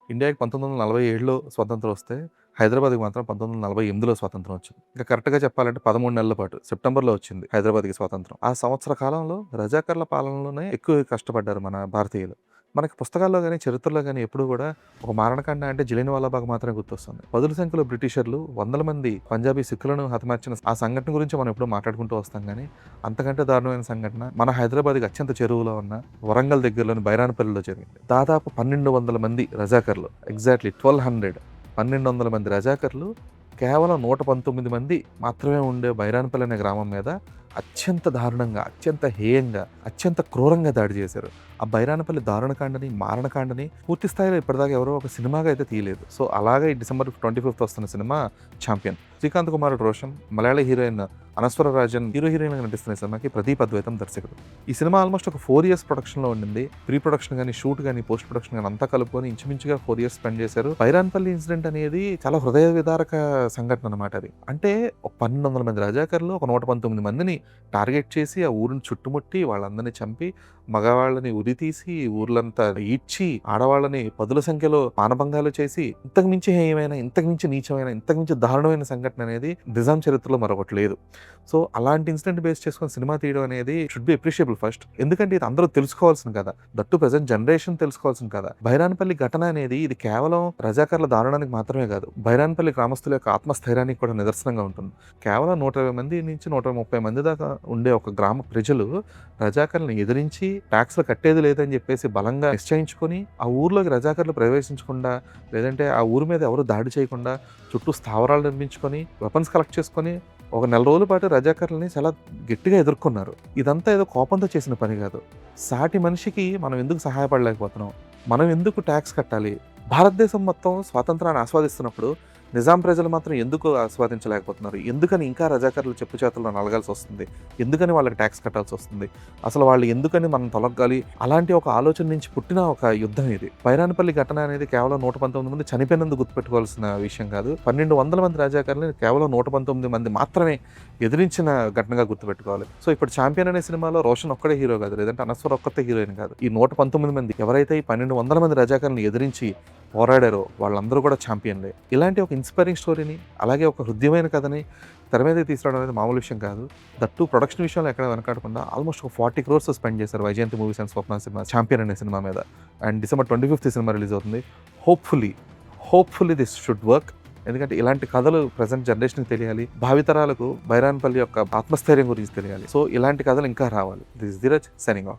ఇండియాకి 1947లో స్వతంత్రం వస్తే, హైదరాబాద్‌కి మాత్రం 1948లో స్వాతంత్రం వచ్చింది. ఇంకా కరెక్ట్‌గా చెప్పాలంటే 13 నెలల పాటు సెప్టెంబర్‌లో వచ్చింది హైదరాబాద్‌కి స్వాతంత్రం. ఆ సంవత్సర కాలంలో రజాకర్ల పాలనలోనే ఎక్కువ కష్టపడ్డారు మన భారతీయులు. మనకి పుస్తకాల్లో గాని, చరిత్రలో గాని ఎప్పుడూ గూడా ఒక మారణకాండ అంటే జలియన్‌వాలా బాగ్ మాత్రమే గుర్తొస్తుంది. పదుల సంఖ్యలో బ్రిటిషర్లు, వందల మంది పంజాబీ సిక్కులను హతమార్చిన ఆ సంఘటన గురించి మనం ఎప్పుడూ మాట్లాడుకుంటూ వస్తాం గానీ, అంతకంటే దారుణమైన సంఘటన మన హైదరాబాద్‌కి అత్యంత చేరువలో ఉన్న వరంగల్ దగ్గరలోని బైరానపల్లిలో జరిగింది. దాదాపు 1200 మంది రజాకర్లు ఎగ్జాక్ట్‌లీ 1200 మంది రజాకర్లు కేవలం 119 మంది మాత్రమే ఉండే బైరానపల్లి అనే గ్రామం మీద అత్యంత దారుణంగా, అత్యంత హేయంగా, అత్యంత క్రూరంగా దాడి చేశారు. ఆ బైరానపల్లి దారుణకాండని, మారణకాండని పూర్తి స్థాయిలో ఇప్పటిదాకా ఎవరో ఒక సినిమాగా అయితే తీయలేదు. సో, అలాగే ఈ డిసెంబర్ 25థ్ వస్తున్న సినిమా 'ఛాంపియన్'. శ్రీకాంత్ కుమారుడు రోషన్, మలయాళ హీరోయిన్ అనస్వర రాజన్ హీరోయిన్‌గా నటిస్తున్న ఈ సినిమాకి ప్రదీప్ అద్వైతం దర్శకుడు. ఈ సినిమా ఆల్మోస్ట్ ఒక 4 ఇయర్స్ ప్రొడక్షన్‌లో ఉండింది. ప్రీ ప్రొడక్షన్ గాని, షూట్ గాని, పోస్ట్ ప్రొడక్షన్ గాని అంతా కలుపుకొని ఇంచుమించుగా 4 ఇయర్స్ స్పెండ్ చేశారు. బైరాన్పల్లి ఇన్సిడెంట్ అనేది చాలా హృదయ విదారక సంఘటన అన్నమాట అది. అంటే ఒక 1200 మంది రజాకర్లు ఒక 119 మందిని టార్గెట్ చేసి ఆ ఊరిని చుట్టుముట్టి వాళ్ళందరిని చంపి, మగవాళ్ళని ఉరితీసి, ఊర్లంతా ఈడ్చి, ఆడవాళ్ళని పదుల సంఖ్యలో మానభంగాలు చేసి, ఇంతకు మించి హేయమైన, ఇంతకు మించి నీచమైన, ఇంతకు మించి దారుణమైన సంఘటన అనేది నిజాం చరిత్రలో మరొకటి లేదు. సో, అలాంటి ఇన్సిడెంట్ బేస్ చేసుకొని సినిమా తీయడం అనేది షుడ్ బి అప్రిషియబుల్ ఫస్ట్. ఎందుకంటే ఇది అందరూ తెలుసుకోవాల్సిన కథ. దట్ టు ప్రెజెంట్ జనరేషన్ తెలుసుకోవాల్సిన కథ. బైరానపల్లి ఘటన అనేది ఇది కేవలం రజాకర్ల దారుణానికి మాత్రమే కాదు. బైరానపల్లి గ్రామస్తుల యొక్క ఆత్మస్థైర్యానికి కూడా నిదర్శనంగా ఉంటుంది. కేవలం 120 మంది నుంచి 130 మంది దాకా ఉండే ఒక గ్రామ ప్రజలు రజాకర్లను ఎదిరించి ట్యాక్స్‌లు కట్టేది లేదని చెప్పేసి బలంగా నిశ్చయించుకొని, ఆ ఊర్లోకి రజాకర్లు ప్రవేశించకుండా, లేదంటే ఆ ఊరి మీద ఎవరు దాడి చేయకుండా చుట్టూ స్థావరాలు నిర్మించుకొని, వెపన్స్ కలెక్ట్ చేసుకొని, ఒక నెల రోజుల పాటు రజాకర్లని చాలా గట్టిగా ఎదుర్కొన్నారు. ఇదంతా ఏదో కోపంతో చేసిన పని కాదు. సాటి మనిషికి మనం ఎందుకు సహాయపడలేకపోతున్నాం? మనం ఎందుకు ట్యాక్స్ కట్టాలి? భారతదేశం మొత్తం స్వాతంత్రాన్ని ఆస్వాదిస్తున్నప్పుడు నిజాం ప్రజలు మాత్రం ఎందుకు ఆస్వాదించలేకపోతున్నారు? ఎందుకని ఇంకా రజాకర్లు చెప్పు చేతుల్లో నలగాల్సి వస్తుంది? ఎందుకని వాళ్ళకి ట్యాక్స్ కట్టాల్సి వస్తుంది? అసలు వాళ్ళు ఎందుకని మనం తొలగాలి? అలాంటి ఒక ఆలోచన నుంచి పుట్టిన ఒక యుద్ధం ఇది. బైరానపల్లి ఘటన అనేది కేవలం 119 మంది చనిపోయినందుకు గుర్తుపెట్టుకోవాల్సిన విషయం కాదు. 1200 మంది రజాకర్లని కేవలం 119 మంది మాత్రమే ఎదిరించిన ఘటనగా గుర్తుపెట్టుకోవాలి. సో, ఇప్పుడు 'ఛాంపియన్' అనే సినిమాలో రోషన్ ఒక్కడే హీరో కాదు, లేదంటే అనస్వర ఒక్కతే హీరోయిన్ కాదు. ఈ 119 మంది ఎవరైతే ఈ 1200 మంది రజాకర్లని ఎదిరించి పోరాడారో వాళ్ళందరూ కూడా ఛాంపియన్‌లే. ఇలాంటి ఒక ఇన్‌స్పైరింగ్ స్టోరీని, అలాగే ఒక హృద్యమైన కథని తెర మీదకి తీసుకురావడం అనేది మామూలు విషయం కాదు. దట్ టూ ప్రొడక్షన్ విషయంలో ఎక్కడ వెనకాడకుండా ఆల్మోస్ట్ ఒక 40 క్రోర్స్ స్పెండ్ చేశారు Vyjayanthi movies and Swapna cinema 'champion' అనే సినిమా మీద. అండ్ డిసెంబర్ 25థ్ సినిమా రిలీజ్ అవుతుంది. Hopefully this should work. ఎందుకంటే ఇలాంటి కథలు ప్రెజెంట్ జనరేషన్‌కి తెలియాలి. భావితరాలకు బైరాన్పల్లి యొక్క ఆత్మస్థైర్యం గురించి తెలియాలి. సో, ఇలాంటి కథలు ఇంకా రావాలి. This is Dheeraj signing off.